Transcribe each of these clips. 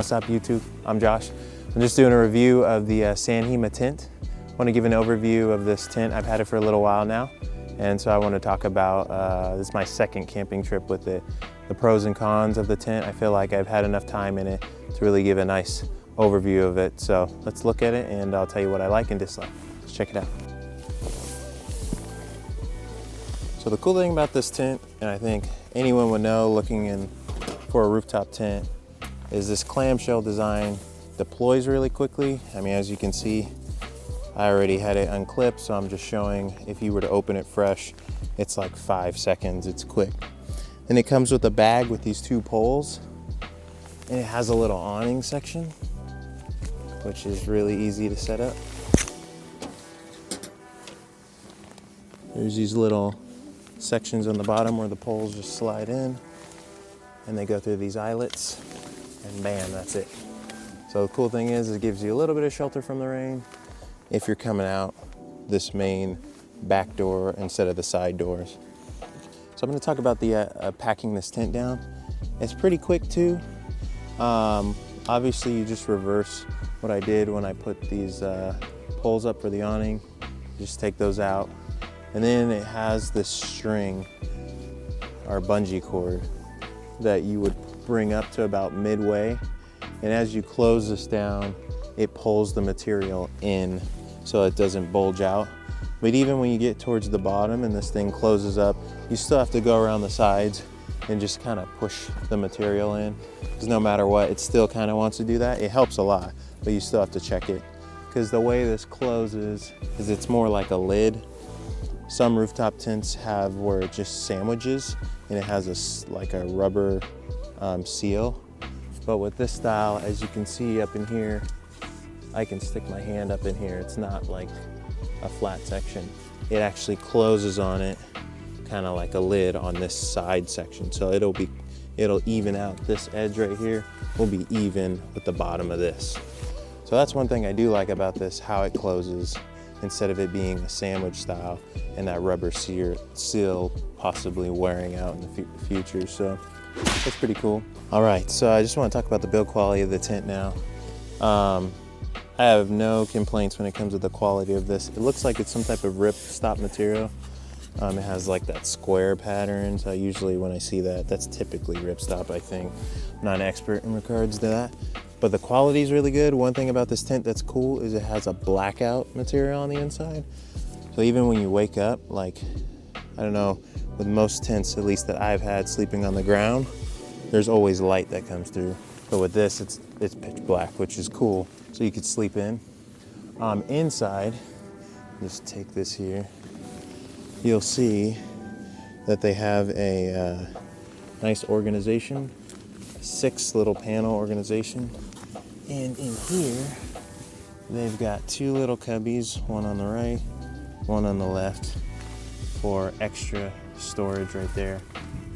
What's up YouTube? I'm Josh. I'm just doing a review of the San Hima tent. I want to give an overview of this tent. I've had it for a little while now, and so I want to talk about, this is my second camping trip with it, the pros and cons of the tent. I feel like I've had enough time in it to really give a nice overview of it. So let's look at it and I'll tell you what I like and dislike. Let's check it out. So the cool thing about this tent, and I think anyone would know looking in for a rooftop tent, is this clamshell design deploys really quickly. I mean, as you can see, I already had it unclipped, so I'm just showing if you were to open it fresh, it's like 5 seconds, it's quick. And it comes with a bag with these 2 poles, and it has a little awning section, which is really easy to set up. There's these little sections on the bottom where the poles just slide in, and they go through these eyelets, and bam, that's it. So the cool thing is it gives you a little bit of shelter from the rain if you're coming out this main back door instead of the side doors. So I'm going to talk about the packing this tent down. It's pretty quick too. Obviously you just reverse what I did when I put these poles up for the awning. Just take those out, and then it has this string or bungee cord that you would bring up to about midway, and as you close this down, it pulls the material in so it doesn't bulge out. But even when you get towards the bottom and this thing closes up, you still have to go around the sides and just kind of push the material in, because no matter what, it still kind of wants to do that. It helps a lot, but you still have to check it, because the way this closes is it's more like a lid. Some rooftop tents have where it just sandwiches and it has like a rubber seal. But with this style, as you can see up in here, I can stick my hand up in here. It's not like a flat section. It actually closes on it, kind of like a lid on this side section. So it'll even out. This edge right here will be even with the bottom of this. So that's one thing I do like about this, how it closes, instead of it being a sandwich style and that rubber seal possibly wearing out in the future. So that's pretty cool. All right, so I just want to talk about the build quality of the tent now. I have no complaints when it comes to the quality of this. It looks like it's some type of ripstop material. It has like that square pattern, so usually when I see that, that's typically ripstop, I think. I'm not an expert in regards to that, but the quality is really good. One thing about this tent that's cool is it has a blackout material on the inside. So even when you wake up, like, I don't know, with most tents, at least that I've had sleeping on the ground, there's always light that comes through. But with this, it's pitch black, which is cool. So you could sleep in. Inside, just take this here, you'll see that they have a nice organization, 6 little panel organization. And in here, they've got 2 little cubbies, one on the right, one on the left, for extra storage right there.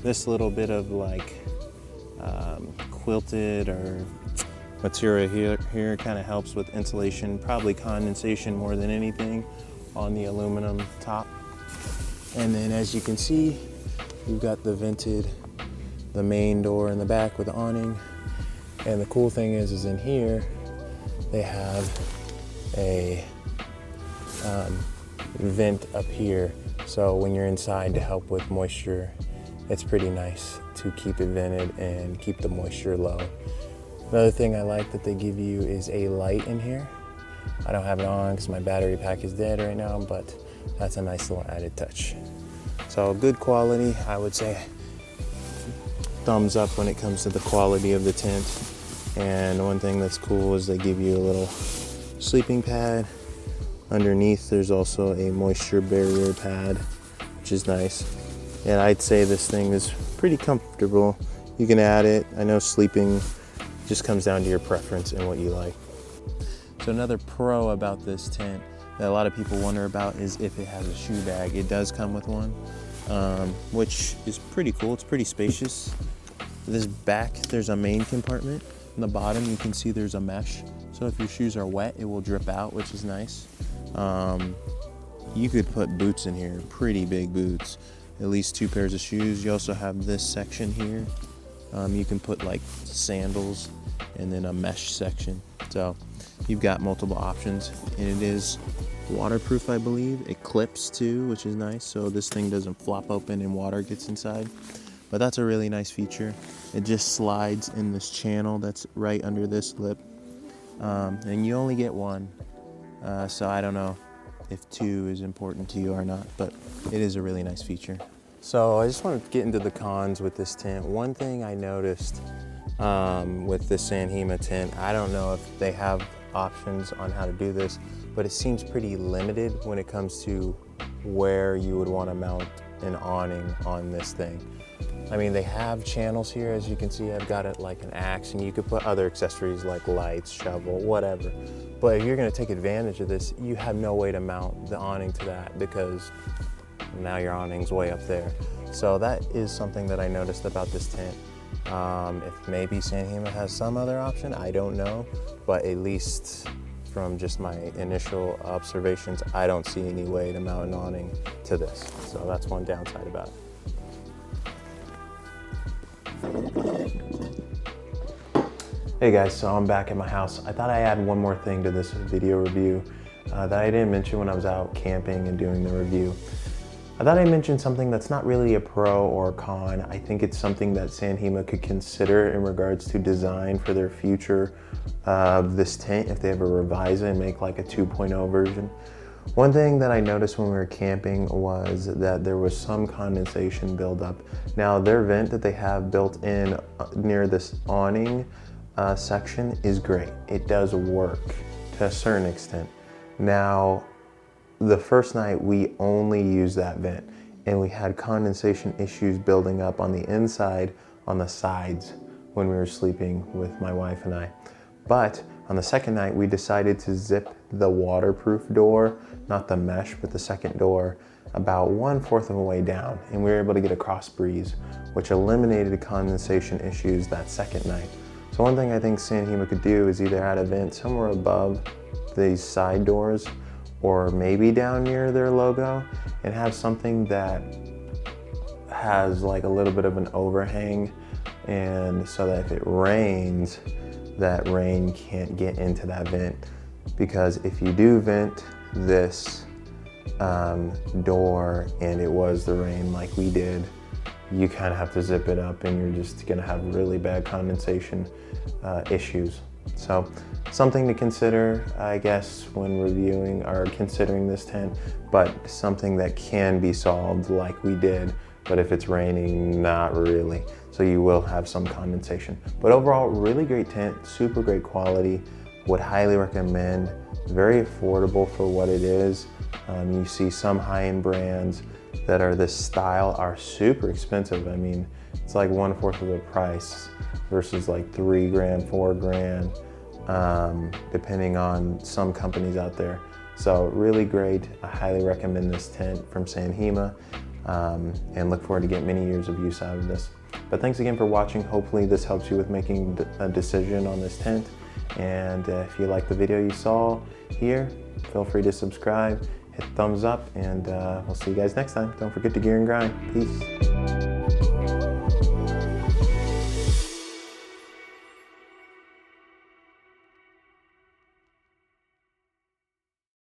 This little bit of like quilted or material here kind of helps with insulation, probably condensation more than anything on the aluminum top. And then as you can see, you've got the vented, the main door in the back with the awning. And the cool thing is in here, they have a vent up here. So when you're inside to help with moisture, it's pretty nice to keep it vented and keep the moisture low. Another thing I like that they give you is a light in here. I don't have it on because my battery pack is dead right now, but that's a nice little added touch. So good quality, I would say thumbs up when it comes to the quality of the tent. And one thing that's cool is they give you a little sleeping pad. Underneath there's also a moisture barrier pad, which is nice. And I'd say this thing is pretty comfortable. You can add it. I know sleeping just comes down to your preference and what you like. So another pro about this tent that a lot of people wonder about is if it has a shoe bag. It does come with one, which is pretty cool. It's pretty spacious. This back, there's a main compartment. On the bottom, you can see there's a mesh. So if your shoes are wet, it will drip out, which is nice. You could put boots in here, pretty big boots. At least 2 pairs of shoes. You also have this section here. You can put like sandals and then a mesh section. So you've got multiple options, and it is waterproof, I believe. It clips too, which is nice, so this thing doesn't flop open and water gets inside. But that's a really nice feature. It just slides in this channel that's right under this lip, and you only get one, so I don't know if 2 is important to you or not, but it is a really nice feature. So I just want to get into the cons with this tent. One thing I noticed with the San Hima tent, I don't know if they have options on how to do this, but it seems pretty limited when it comes to where you would want to mount an awning on this thing. I mean, they have channels here, as you can see. I've got it like an axe, and you could put other accessories like lights, shovel, whatever. But if you're going to take advantage of this, you have no way to mount the awning to that, because now your awning's way up there. So that is something that I noticed about this tent. If maybe San Hima has some other option, I don't know, but at least from just my initial observations, I don't see any way to mount an awning to this. So that's one downside about it. Hey guys, so I'm back at my house. I thought I'd add one more thing to this video review that I didn't mention when I was out camping and doing the review. I thought I'd mention something that's not really a pro or a con. I think it's something that San Hima could consider in regards to design for their future of this tent if they ever revise it and make like a 2.0 version. One thing that I noticed when we were camping was that there was some condensation buildup. Now their vent that they have built in near this awning section is great. It does work to a certain extent. Now, the first night we only used that vent, and we had condensation issues building up on the inside, on the sides, when we were sleeping with my wife and I. But on the second night, we decided to zip the waterproof door, not the mesh, but the second door, about 1/4 of a way down, and we were able to get a cross breeze, which eliminated condensation issues that second night. So one thing I think San Hima could do is either add a vent somewhere above these side doors, or maybe down near their logo, and have something that has like a little bit of an overhang, and so that if it rains, that rain can't get into that vent. Because if you do vent this door and it was the rain like we did, you kind of have to zip it up, and you're just gonna have really bad condensation issues. So something to consider, I guess, when reviewing or considering this tent, but something that can be solved like we did. But if it's raining, not really. So you will have some condensation. But overall, really great tent, super great quality. Would highly recommend. Very affordable for what it is. You see some high-end brands that are this style are super expensive. I mean, it's like 1/4 of the price versus like $3 grand, $4 grand, depending on some companies out there. So really great. I highly recommend this tent from San Hima, and look forward to getting many years of use out of this. But thanks again for watching. Hopefully this helps you with making a decision on this tent. And if you like the video you saw here, feel free to subscribe, hit thumbs up, and we'll see you guys next time. Don't forget to gear and grind. Peace.